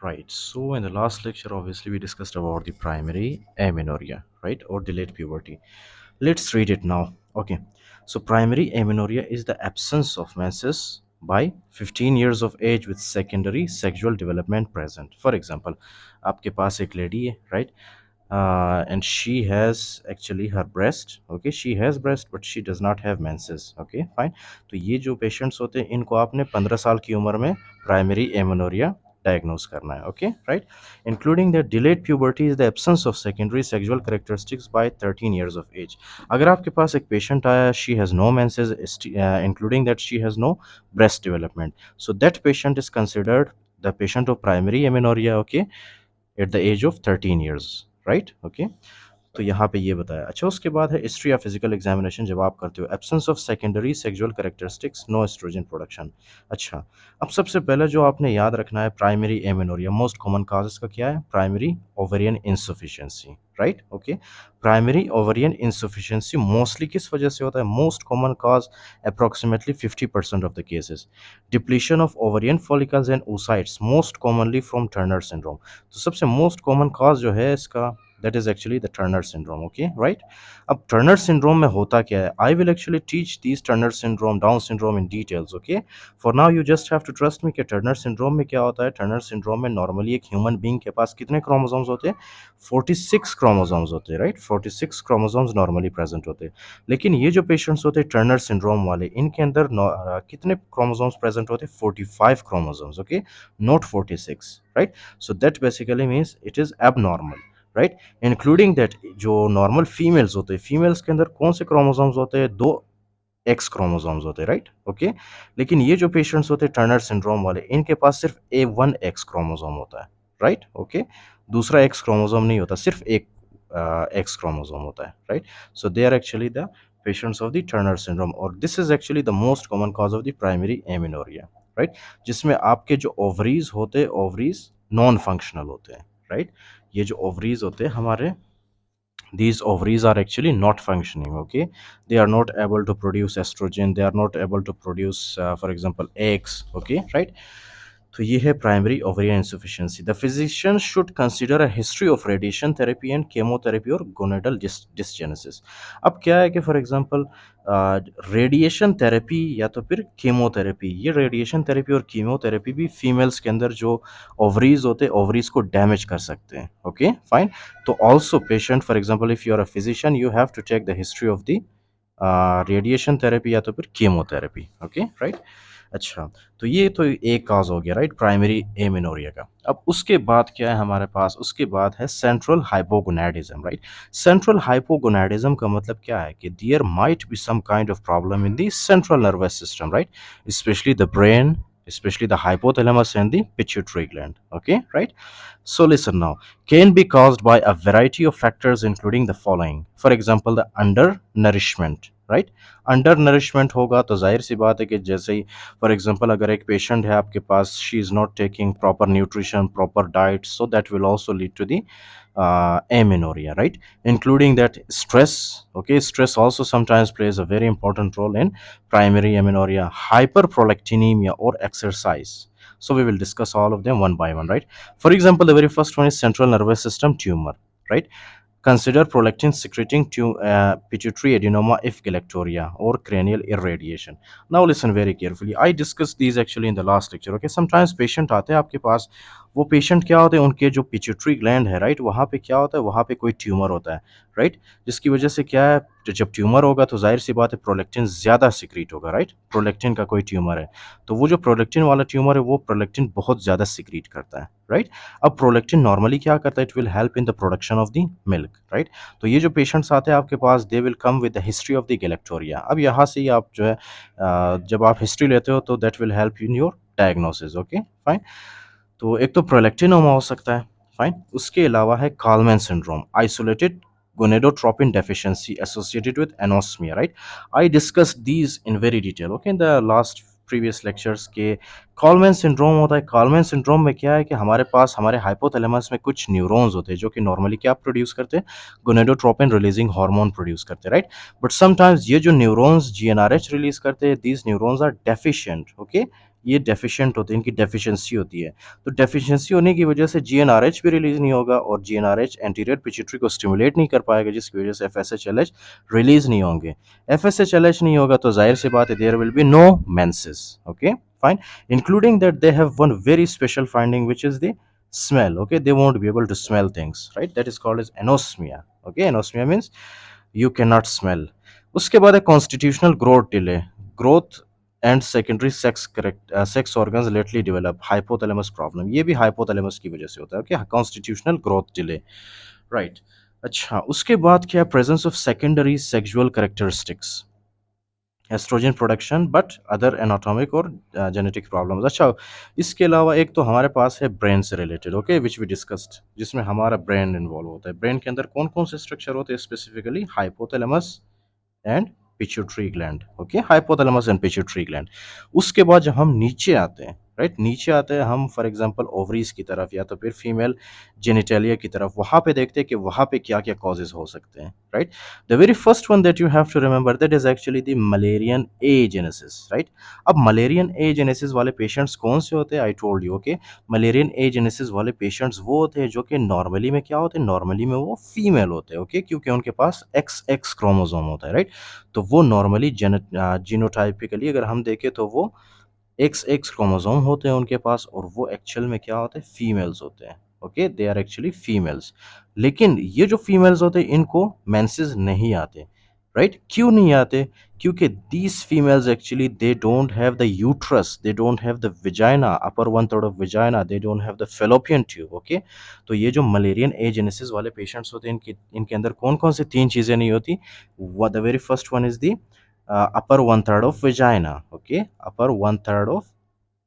Right. So in the last lecture, obviously we discussed about the primary amenorrhea, right, or delayed puberty. Let's read it now. Okay. So primary amenorrhea is the absence of menses by 15 years of age with secondary sexual development present. For example, आपके पास एक lady है, right? And she has actually her breast. Okay, she has breast, but she does not have menses. Okay, fine. तो ये जो patients होते हैं इनको आपने 15 साल की उम्र में प्राइमरी एमोनोरिया डायग्नोज करना है. Okay, right. Including that delayed puberty is the absence of secondary sexual characteristics by 13 years of age. अगर आपके पास एक पेशेंट आया, she has no menses, including that she has no breast development, so that patient is considered the patient of primary amenorrhea. Okay, at the age of 13 years, right? Okay. तो यहाँ पे ये बताया. अच्छा, उसके बाद है हिस्ट्री ऑफ फिजिकल एग्जामिनेशन. जब आप करते हो absence of secondary sexual characteristics, no oestrogen production. अच्छा, अब सबसे पहले जो आपने याद रखना है, primary amenorrhoea most common causes का क्या है? Primary ovarian insufficiency, right? Okay. Primary ovarian insufficiency mostly किस वजह से होता है? Most common cause approximately 50% of the cases, depletion of ovarian follicles and oocytes, most commonly from Turner syndrome. तो सबसे मोस्ट कॉमन काज जो है इसका, that is actually the Turner syndrome. Okay, right? अब Turner syndrome में होता क्या है? I will actually teach these Turner syndrome, Down syndrome in details. Okay, for now you just have to trust me कि Turner syndrome में क्या होता है. Turner syndrome में normally एक human being के पास कितने chromosomes होते हैं? 46 chromosomes होते हैं, right? 46 chromosomes normally present होते हैं. लेकिन ये जो patients होते हैं Turner syndrome वाले, इनके अंदर कितने chromosomes present होते हैं? 45 chromosomes. Okay, not 46, right? So that basically means it is abnormal, right. Including that जो नॉर्मल फीमेल्स होते हैं, फीमेल्स के अंदर कौन से क्रोमोसोम्स होते हैं? दो एक्स क्रोमोसोम्स होते हैं, राइट. ओके. लेकिन ये जो पेशेंट्स होते हैं टर्नर सिंड्रोम वाले, इनके पास सिर्फ ए वन एक्स क्रोमोसोम होता है, राइट. ओके. दूसरा एक्स क्रोमोसोम नहीं होता, सिर्फ एक एक्स क्रोमोसोम होता है, right. So they are actually the patients of the Turner syndrome, और this is actually the most common cause of the primary amenorrhoea, right. जिसमें आपके जो ओवरीज होते हैं, ओवरीज नॉन फंक्शनल होते हैं, राइट. ये जो ओवरीज होते हैं हमारे, these ovaries are actually not functioning. Okay, they are not able to produce estrogen, they are not able to produce for example eggs. Okay, right. तो ये है primary ovarian insufficiency. The physician should consider a history of radiation therapy and chemotherapy और gonadal dysgenesis. अब क्या है कि for example radiation therapy या तो फिर कीमोथेरेपी, ये रेडिएशन थेरेपी और कीमोथेरेपी भी फीमेल्स के अंदर जो ओवरीज होते हैं, ओवरीज को डैमेज कर सकते हैं. Okay, fine. तो also patient, for example if you are a physician, you have to check the history of the radiation therapy या तो फिर कीमोथेरेपी. Okay, right. अच्छा, तो ये तो एक काज हो गया, राइट, प्राइमरी एमिनोरिया का. अब उसके बाद क्या है हमारे पास? उसके बाद है central hypogonadism, right. Central hypogonadism का मतलब क्या है कि there might be some kind of problem in the central nervous system, right, specially the brain, especially the hypothalamus and the pituitary gland. Okay, right. So listen now, can be caused by a variety of factors including the following. For example, the undernourishment, right. Under nourishment होगा तो जाहिर सी बात है कि जैसे ही for example अगर एक पेशेंट है आपके पास, she is not taking proper nutrition, proper diet, so that will also lead to the amenorrhea, right, including that stress. Okay, stress also sometimes plays a very important role in primary amenorrhea. Hyperprolactinemia or exercise, so we will discuss all of them one by one, right. For example, the very first one is central nervous system tumor, right. Consider prolactin secreting pituitary adenoma if galactoria or cranial irradiation. Now listen very carefully. I discussed these actually in the last lecture. Okay, sometimes patient आते हैं आपके पास, वो patient क्या होते हैं, उनके जो pituitary gland है, राइट, वहाँ पे क्या होता है, वहाँ पे कोई ट्यूमर होता है, राइट. जिसकी वजह से क्या है, जब ट्यूमर होगा तो जाहिर सी बात है प्रोलेक्टिन ज़्यादा सिक्रीट होगा, राइट. प्रोलेक्टिन का कोई ट्यूमर है तो वो जो प्रोलेक्टिन वाला ट्यूमर है वो प्रोलेक्टिन बहुत ज़्यादा सिक्रीट करता है, राइट. अब प्रोलेक्टिन नॉर्मली क्या करता है, it will help in the production of the milk, right. तो ये जो पेशेंट्स आते हैं आपके पास, they will come with the history of the galactorrhoea. अब यहाँ से ही आप जो है जब आप हिस्ट्री लेते हो तो that will help in your diagnosis. Okay, fine. तो एक तो प्रोलेक्टिनोमा हो सकता है, फाइन. उसके अलावा है Coleman syndrome, isolated gonadotropin deficiency associated with anosmia, right. I discussed these in very detail, okay, in the last previous lectures के कॉलमैन सिंड्रोम होता है. कॉलमैन सिंड्रोम में क्या है कि हमारे पास हमारे हाइपोथैलेमस में कुछ न्यूरॉन्स होते हैं जो कि नॉर्मली क्या प्रोड्यूस करते हैं, गोनेडोट्रोपिन रिलीजिंग हार्मोन प्रोड्यूस करते हैं, राइट. बट समटाइम्स ये जो न्यूरॉन्स जीएनआरएच रिलीज करते हैं, these neurons are deficient. Okay, ये डेफिशिएंट होते हैं, इनकी डेफिशिएंसी होती है। तो डेफिशिएंसी होने की वजह से जीएनआरएच भी रिलीज नहीं होगा और जीएनआरएच एंटीरियर पिट्यूटरी को स्टिमुलेट नहीं कर पाएगा, जिसकी वजह से एफएसएचएलएच रिलीज नहीं होंगे। एफएसएचएलएच नहीं होगा तो जाहिर सी बात है there will be no menses. Okay fine, including that they have one very special finding which is the smell. Okay, they won't be able to smell things, right? That is called as anosmia. Okay, anosmia means you cannot smell. उसके बाद है constitutional growth delay, growth and secondary sex organs lately develop hypothalamus problem. ये भी hypothalamus की वजह से होता है. Okay, constitutional growth delay, right? अच्छा, उसके बाद क्या, presence of secondary sexual characteristics, oestrogen production but other anatomic और जेनेटिक प्रॉब्लम्स। अच्छा, इसके अलावा एक तो हमारे पास है ब्रेन से related, okay, which we discussed, जिसमें हमारा ब्रेन इन्वॉल्व होता है। ब्रेन के अंदर कौन कौन से स्ट्रक्चर होते हैं specifically, hypothalamus and pituitary gland. Okay, hypothalamus and pituitary gland. उसके बाद जब हम नीचे आते हैं, राइट, नीचे आते हैं हम फॉर एग्जांपल ओवरीज की तरफ या तो फिर फीमेल जेनिटेलिया की तरफ, वहां पे देखते हैं कि वहां पे क्या क्या कॉजेज हो सकते हैं, right. The very first one that you have to remember that is actually the Mullerian agenesis, right. अब मलेरियन एजेनेसिस वाले पेशेंट्स कौन से होते हैं, I told you, okay. Mullerian agenesis वाले पेशेंट्स वो होते हैं जो कि नॉर्मली में क्या होते हैं, नॉर्मली में वो फीमेल होते हैं, ओके, क्योंकि उनके पास एक्स एक्स क्रोमोसोम होता है, राइट। तो वो नॉर्मली जीनोटाइपिकली अगर हम देखें तो वो एक्स एक्स क्रोमोसोम होते हैं उनके पास, और वो एक्चुअल में क्या होते हैं, फीमेल्स होते हैं। Okay, they are actually females. लेकिन ये जो फीमेल्स होते हैं इनको मेंसेस नहीं आते, राइट। क्यों नहीं आते, क्योंकि these females actually they don't have the uterus, they don't have the vagina, upper one third of vagina, they don't have the fallopian tube. Okay, तो ये जो मलेरियन एजेनेसिस वाले पेशेंट्स होते हैं इनके अंदर कौन कौन सी तीन चीजें नहीं होती। The very first one is the upper one third of vagina. Okay, upper one third of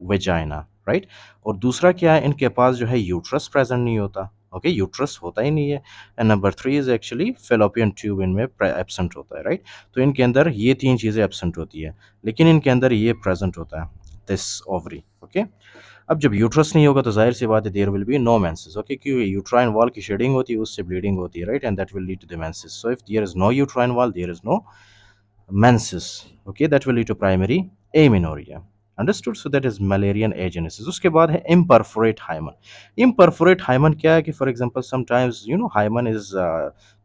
vagina, right। और दूसरा क्या है, इनके पास जो है यूट्रस प्रेजेंट नहीं होता। ओके, यूट्रस होता ही नहीं है। And number three is actually fallopian tube इनमें एब्सेंट होता है, राइट। तो इनके अंदर ये तीन चीजें एब्सेंट होती है, लेकिन इनके अंदर ये प्रेजेंट होता है, दिस ओवरी। ओके, अब जब यूट्रस नहीं होगा तो जाहिर सी बात है there will be no menses. Okay, क्योंकि यूट्राइन वॉल की शेडिंग होती है, उससे ब्लीडिंग होती है, right, and that will lead to the menses. So if there is no uterine wall there is no menses. Okay, that will lead to primary amenorrhea. Understood? So that is Malarian agenesis. उसके बाद है imperforate hymen. Imperforate hymen क्या है कि for example sometimes you know hymen is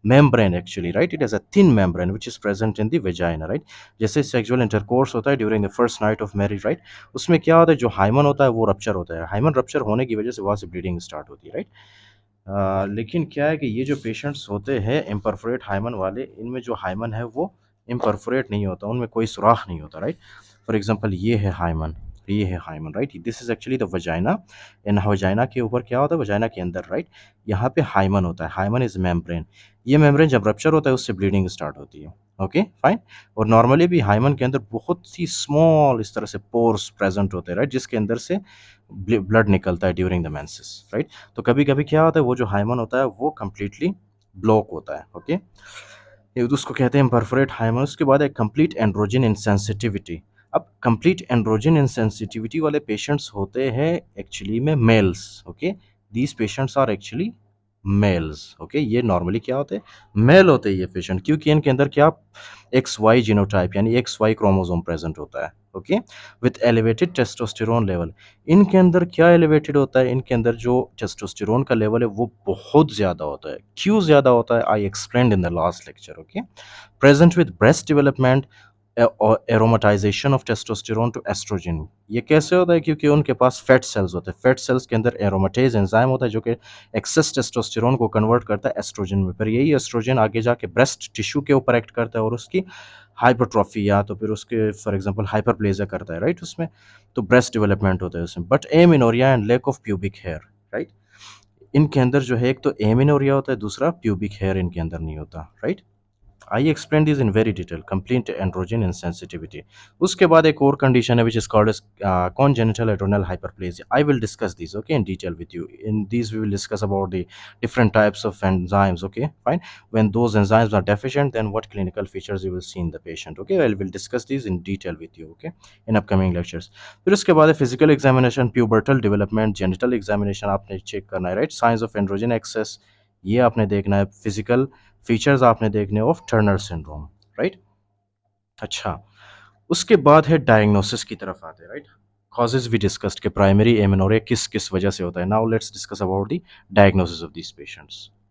membrane actually, right? It has a thin membrane which is present in the vagina, right? जैसे sexual intercourse होता है during the first night of marriage, right? उसमें क्या होता है, जो hymen होता है वो rupture होता है। hymen rupture होने की वजह से वहाँ से bleeding start होती है, right? लेकिन क्या है कि ये जो पेशेंट्स होते हैं इम्परफोरेट हाइमन वाले, इनमें जो हाइमन है वो इम्परफोरेट नहीं होता, उनमें कोई सुराख नहीं होता, राइट। फॉर एग्जांपल ये है हाइमन, ये है hymen, right, this is actually the vagina. इन वजाइना के ऊपर क्या होता है, वजाइना के अंदर, राइट, यहाँ पे हाइमन होता है। Hymen is membrane. ये मेम्ब्रेन जब रप्चर होता है उससे ब्लीडिंग स्टार्ट होती है। Okay fine. और नॉर्मली भी हाइमन के अंदर बहुत सी स्मॉल इस तरह से पोर्स प्रेजेंट होते हैं, राइट, जिसके अंदर से ब्लड निकलता है ड्यूरिंग द मेंसेस, राइट। तो कभी कभी क्या होता है, वो जो हाइमन होता है वो कंप्लीटली ब्लॉक होता है। ओके, ये उसको कहते हैं परफोरेट हाइमन। उसके बाद एक कंप्लीट एंड्रोजन इंसेंसिटिविटी। अब कंप्लीट एंड्रोजन इंसेंसिटिविटी वाले पेशेंट्स होते हैं एक्चुअली में males. Okay, these patients are actually males. Okay, ये नॉर्मली क्या होते हैं, मेल होते हैं ये पेशेंट, क्योंकि इनके अंदर क्या, एक्स वाई जीनोटाइप यानी एक्स वाई क्रोमोसोम प्रेजेंट होता है। Okay, with elevated testosterone level. इनके अंदर क्या एलिवेटेड होता है, इनके अंदर जो टेस्टोस्टेरोन का लेवल है वो बहुत ज़्यादा होता है। क्यों ज़्यादा होता है, I explained in the last lecture. Okay, present with breast development और aromatisation of testosterone to oestrogen. ये कैसे होता है, क्योंकि उनके पास फैट सेल्स होते हैं। फैट सेल्स के अंदर एरोमाटेज एंजाइम होता है जो कि एक्सेस टेस्टोस्टेरोन को कन्वर्ट करता है एस्ट्रोजन में। फिर यही एस्ट्रोजन आगे जाके ब्रेस्ट टिश्यू के ऊपर एक्ट करता है और उसकी हाइपरट्रॉफी या तो फिर उसके फॉर एग्जांपल हाइपरप्लेजिया करता है, राइट, उसमें तो ब्रेस्ट डेवलपमेंट होता है उसमें। But amenorrhoea and lack of pubic hair, right, इनके अंदर जो है एक तो एमिनोरिया होता है, दूसरा प्यूबिक हेयर इनके अंदर नहीं होता, right. I explained this in very detail, complete androgen insensitivity. उसके बाद एक और condition है which is called as congenital adrenal hyperplasia. I will discuss these, okay, in detail with you. In these we will discuss about the different types of enzymes, okay, fine. When those enzymes are deficient, then what clinical features you will see in the patient, okay. I will discuss these in detail with you, okay, in upcoming lectures. फिर उसके बाद है physical examination, pubertal development, genital examination आपने check करना है, right, signs of androgen excess ये आपने देखना है, फिजिकल फीचर्स आपने देखने ऑफ टर्नर सिंड्रोम, राइट। अच्छा, उसके बाद है डायग्नोसिस की तरफ आते हैं, राइट। causes we discussed कि primary amenorrhea किस किस वजह से होता है. Now let's discuss about the diagnosis of these patients.